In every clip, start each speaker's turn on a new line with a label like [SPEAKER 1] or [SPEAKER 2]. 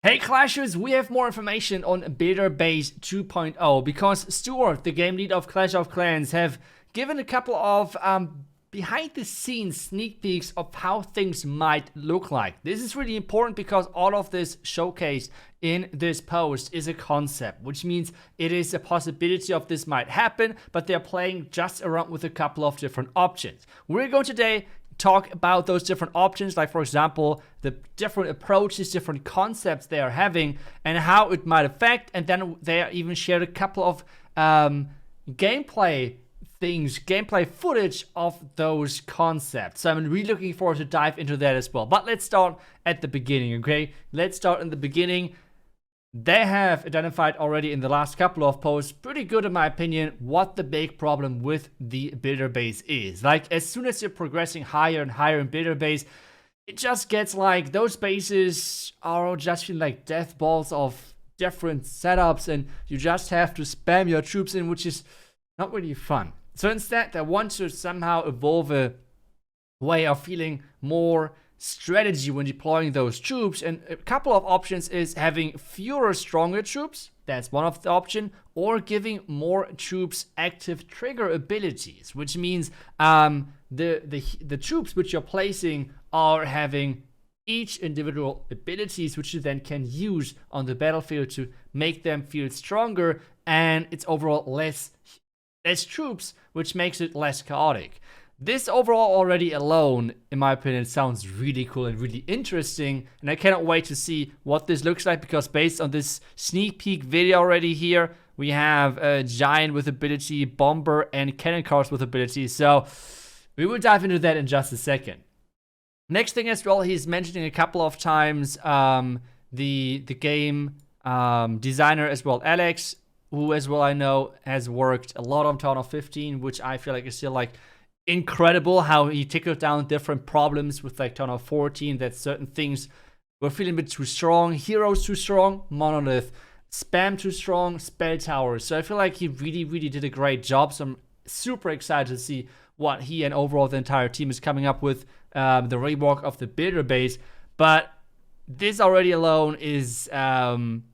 [SPEAKER 1] Hey Clashers, we have more information on Builder Base 2.0 because Stuart, the game lead of Clash of Clans, have given a couple of behind the scenes sneak peeks of how things might look like. This is really important because all of this showcased in this post is a concept, which means it is a possibility of this might happen, but they're playing just around with a couple of different options. We're going today talk about those different options, like for example the different approaches, different concepts they are having and how it might affect, and then they even shared a couple of gameplay footage of those concepts. So I'm really looking forward to dive into that as well. But let's start at the beginning, okay? Let's start in the beginning. They have identified already in the last couple of posts, pretty good in my opinion, what the big problem with the builder base is. Like, as soon as you're progressing higher and higher in builder base, it just gets like, those bases are just feeling like death balls of different setups, and you just have to spam your troops in, which is not really fun. So instead, they want to somehow evolve a way of feeling more strategy when deploying those troops, and a couple of options is having fewer stronger troops. That's one of the option, or giving more troops active trigger abilities, which means the troops which you're placing are having each individual abilities which you then can use on the battlefield to make them feel stronger, and it's overall less troops, which makes it less chaotic. This overall already alone, in my opinion, sounds really cool and really interesting, and I cannot wait to see what this looks like, because based on this sneak peek video already here, we have a giant with ability, bomber, and cannon cars with ability, so we will dive into that in just a second. Next thing as well, he's mentioning a couple of times the game designer as well, Alex, who as well I know has worked a lot on Town of 15, which I feel like is still like incredible how he tickled down different problems with like Town of 14, that certain things were feeling a bit too strong, heroes too strong, monolith, spam too strong, spell towers. So I feel like he really did a great job. So I'm super excited to see what he and overall the entire team is coming up with, the rework of the builder base. But this already alone is being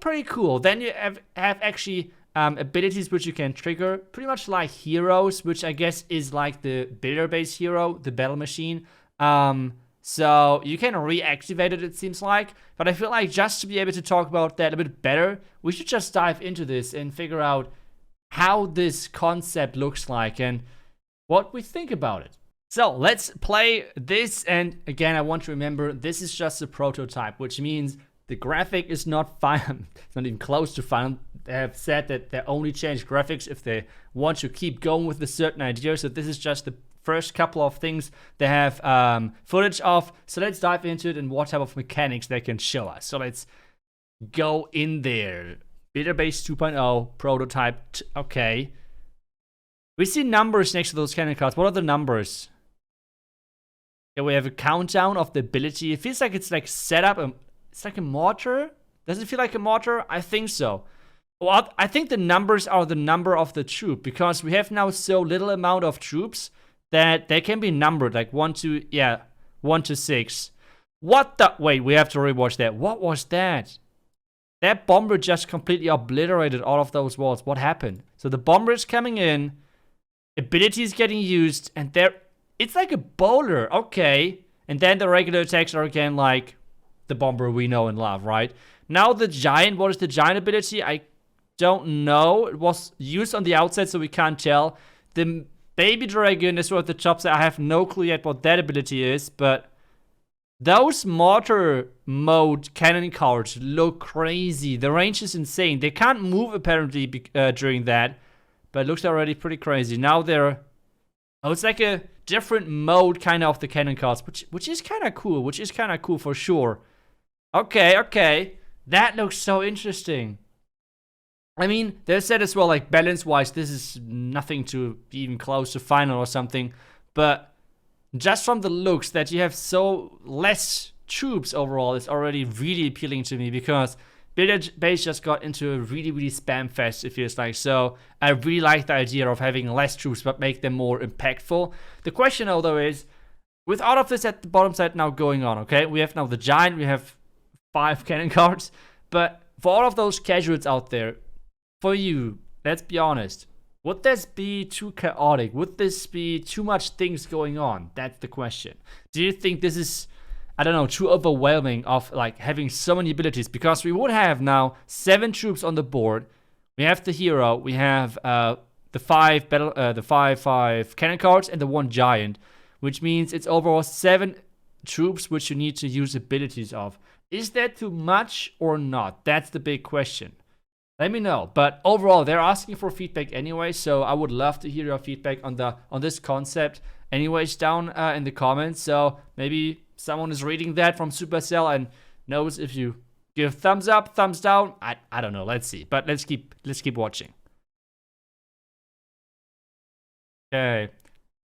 [SPEAKER 1] pretty cool. Then you have actually abilities which you can trigger, pretty much like heroes, which I guess is like the builder base hero, the battle machine. So you can reactivate it seems like. But I feel like just to be able to talk about that a bit better, we should just dive into this and figure out how this concept looks like and what we think about it. So let's play this, and again I want to remember this is just a prototype, which means the graphic is not final. It's not even close to final. They have said that they only change graphics if they want to keep going with a certain idea. So this is just the first couple of things they have footage of. So let's dive into it and what type of mechanics they can show us. So let's go in there. Builder Base 2.0 prototype. Okay. We see numbers next to those cannon cards. What are the numbers? Yeah, we have a countdown of the ability. It feels like it's like set up. It's like a mortar. Does it feel like a mortar? I think so. Well, I think the numbers are the number of the troop, because we have now so little amount of troops that they can be numbered, like 1 to 6. What the? Wait, we have to rewatch that. What was that? That bomber just completely obliterated all of those walls. What happened? So the bomber is coming in, abilities getting used, and it's like a bowler. Okay. And then the regular attacks are again like the bomber we know and love, right? Now the giant, what is the giant ability? I don't know. It was used on the outside, so we can't tell. The baby dragon is what the top side. I have no clue yet what that ability is, but those mortar mode cannon cards look crazy. The range is insane. They can't move apparently during that, but it looks already pretty crazy. Now they're, oh, it's like a different mode kind of the cannon cards, which is kind of cool. Which is kind of cool for sure. Okay. That looks so interesting. I mean, they said as well, like, balance-wise, this is nothing to be even close to final or something. But just from the looks that you have so less troops overall is already really appealing to me, because Builder Base just got into a really spam fest, it feels like. So I really like the idea of having less troops but make them more impactful. The question, although, is with all of this at the bottom side now going on, okay? We have now the giant, we have 5 cannon cards. But for all of those casuals out there, for you, let's be honest, would this be too chaotic? Would this be too much things going on? That's the question. Do you think this is, I don't know, too overwhelming of like having so many abilities? Because we would have now 7 troops on the board. We have the hero, we have the 5 cannon cards and the 1 giant, which means it's overall 7 troops which you need to use abilities of. Is that too much or not? That's the big question. Let me know. But overall, they're asking for feedback anyway, so I would love to hear your feedback on this concept anyways down in the comments. So maybe someone is reading that from Supercell and knows if you give thumbs up, thumbs down. I don't know. Let's see. But let's keep watching. Okay.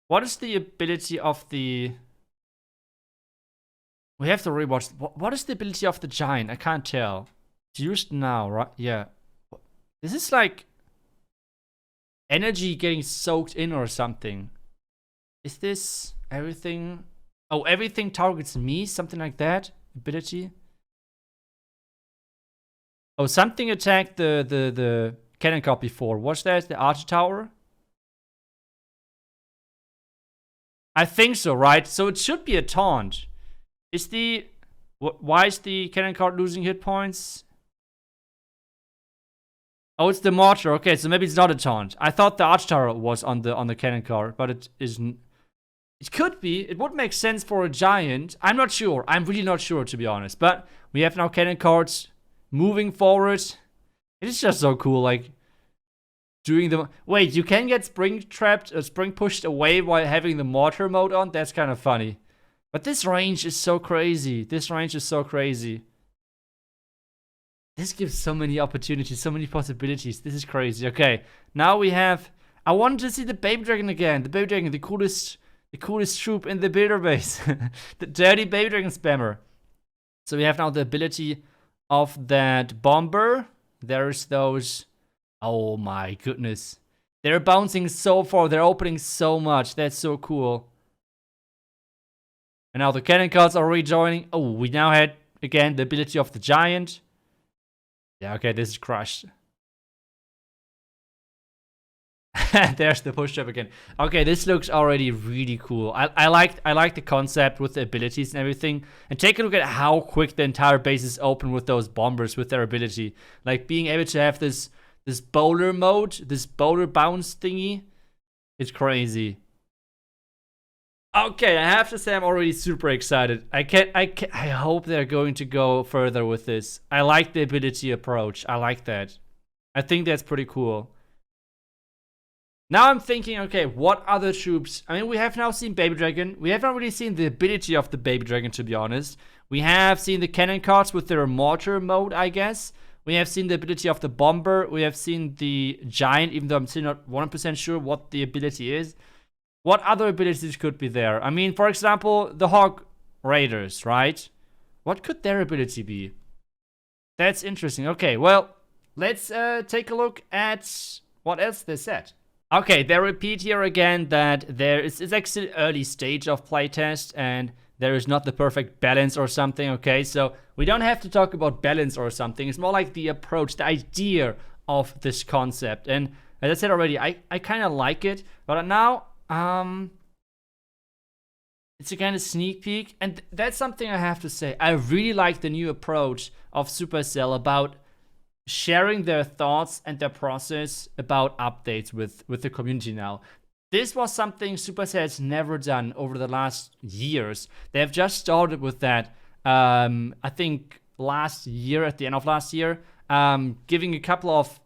[SPEAKER 1] What is the ability of the... We have to rewatch. What is the ability of the giant? I can't tell. It's used now, right? Yeah. This is like energy getting soaked in or something. Is this everything? Oh, everything targets me? Something like that? Ability? Oh, something attacked the cannon card before. What's that? The archer tower? I think so, right? So it should be a taunt. Is the... Why is the cannon card losing hit points? Oh, it's the mortar. Okay, so maybe it's not a taunt. I thought the arch tower was on the cannon card, but it isn't. It could be. It would make sense for a giant. I'm not sure. I'm really not sure, to be honest. But we have now cannon cards moving forward. It is just so cool, like doing the... Wait, you can get spring trapped, spring pushed away while having the mortar mode on? That's kind of funny. But this range is so crazy. This range is so crazy. This gives so many opportunities, so many possibilities. This is crazy. Okay, now we have... I wanted to see the baby dragon again. The baby dragon, the coolest troop in the builder base. The dirty baby dragon spammer. So we have now the ability of that bomber. There's those... Oh my goodness. They're bouncing so far. They're opening so much. That's so cool. And now the cannon cards are rejoining. Oh, we now had, again, the ability of the giant. Yeah, okay, this is crushed. There's the push up again. Okay, this looks already really cool. I like the concept with the abilities and everything. And take a look at how quick the entire base is open with those bombers with their ability. Like being able to have this bowler mode, this bowler bounce thingy. It's crazy. Okay, I have to say I'm already super excited. I hope they're going to go further with this. I like the ability approach. I like that. I think that's pretty cool. Now I'm thinking, okay, what other troops? I mean, we have now seen Baby Dragon. We haven't really seen the ability of the Baby Dragon, to be honest. We have seen the cannon cards with their mortar mode, I guess. We have seen the ability of the bomber. We have seen the giant, even though I'm still not 100% sure what the ability is. What other abilities could be there? I mean, for example, the Hog Raiders, right? What could their ability be? That's interesting. Okay, well, let's take a look at what else they said. Okay, they repeat here again that it's actually early stage of playtest and there is not the perfect balance or something, okay? So we don't have to talk about balance or something. It's more like the approach, the idea of this concept. And as I said already, I kind of like it. But now... it's again a sneak peek, and that's something I have to say. I really like the new approach of Supercell about sharing their thoughts and their process about updates with the community now. This was something Supercell has never done over the last years. They have just started with that, I think last year, at the end of last year, giving a couple of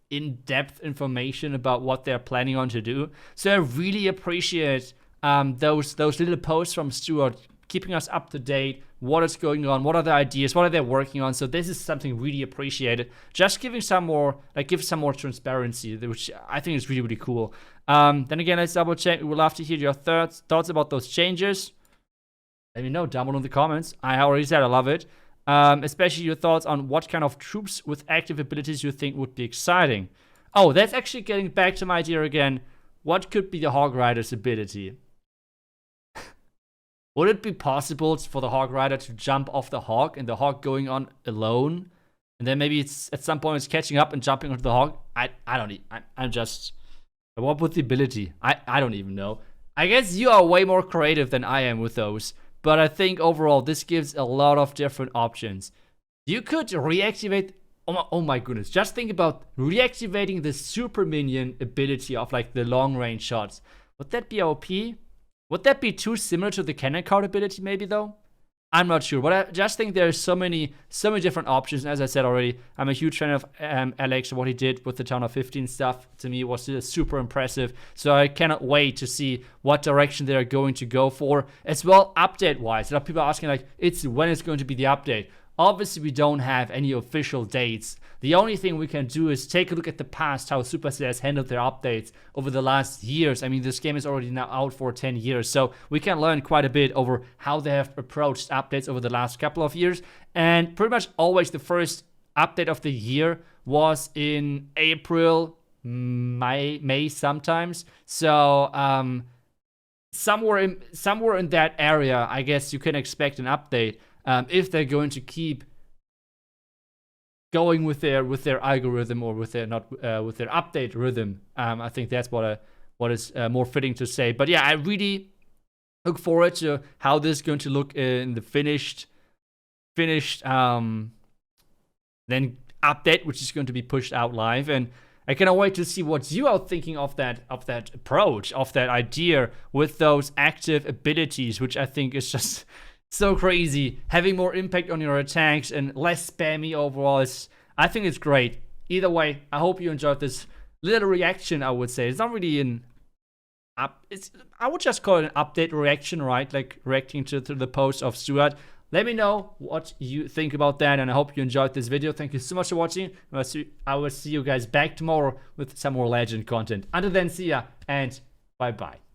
[SPEAKER 1] in-depth information about what they're planning on to do. So I really appreciate those little posts from Stuart keeping us up to date, what is going on, what are the ideas, what are they working on. So this is something really appreciated. Just giving some more, give some more transparency, which I think is really, really cool. Then again, let's double check. We would love to hear your thoughts about those changes. Let me know down below in the comments. I already said I love it. Especially your thoughts on what kind of troops with active abilities you think would be exciting. Oh, that's actually getting back to my idea again. What could be the Hog Rider's ability? Would it be possible for the Hawk Rider to jump off the Hawk and the Hawk going on alone? And then maybe it's at some point it's catching up and jumping onto the Hawk? I'm just... What would the ability? I don't even know. I guess you are way more creative than I am with those. But I think overall this gives a lot of different options. You could reactivate... Oh my goodness. Just think about reactivating the super minion ability of like the long range shots. Would that be OP? Would that be too similar to the cannon card ability maybe though? I'm not sure, but I just think there's so many different options. And as I said already, I'm a huge fan of Alex. What he did with the Town of 15 stuff to me was super impressive. So I cannot wait to see what direction they're going to go for. As well, update-wise, a lot of people are asking like, when it's going to be the update. Obviously, we don't have any official dates. The only thing we can do is take a look at the past, how Supercell has handled their updates over the last years. I mean, this game is already now out for 10 years, so we can learn quite a bit over how they have approached updates over the last couple of years. And pretty much always the first update of the year was in April, May sometimes. So somewhere in that area, I guess you can expect an update. If they're going to keep going with their algorithm or with their with their update rhythm, I think that's what is more fitting to say. But yeah, I really look forward to how this is going to look in the finished then update, which is going to be pushed out live. And I cannot wait to see what you are thinking of that approach, of that idea with those active abilities, which I think is just so crazy. Having more impact on your attacks and less spammy overall I think it's great. Either way, I hope you enjoyed this little reaction, I would say. It's not really I would just call it an update reaction, right? Like reacting to the post of Stuart. Let me know what you think about that, and I hope you enjoyed this video. Thank you so much for watching. I will see you guys back tomorrow with some more Legend content. Until then, see ya, and bye-bye.